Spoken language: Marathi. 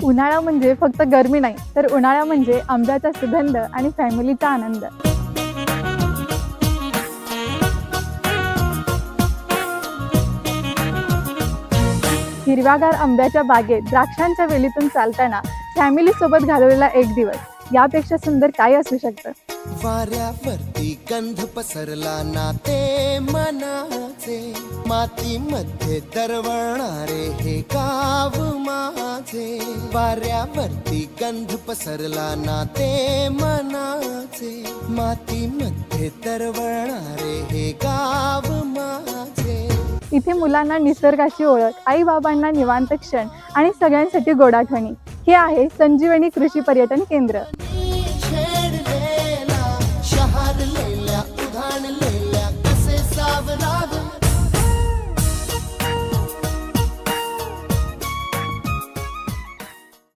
उन्हाळा म्हणजे फक्त गरमी नाही, तर उन्हाळा म्हणजे आंब्याचा सुगंध आणि फॅमिलीचा आनंद. हिरव्यागार आंब्याच्या बागेत द्राक्षांच्या वेलीतून चालताना फॅमिली सोबत घालवलेला एक दिवस यापेक्षा सुंदर काय असू शकतं. वाऱ्यावरती गंध पसरला ना ते मनाचे, मातीमध्ये दरवळणारे हे गाव माझे. वाऱ्यावरती गंध पसरला ना ते मनाचे, मातीमध्ये दरवळणारे हे गाव माझे. इथे मुलांना निसर्गाची ओळख, आई बाबांना निवांत क्षण आणि सगळ्यांसाठी गोड आठवणी. हे आहे संजीवनी कृषी पर्यटन केंद्र.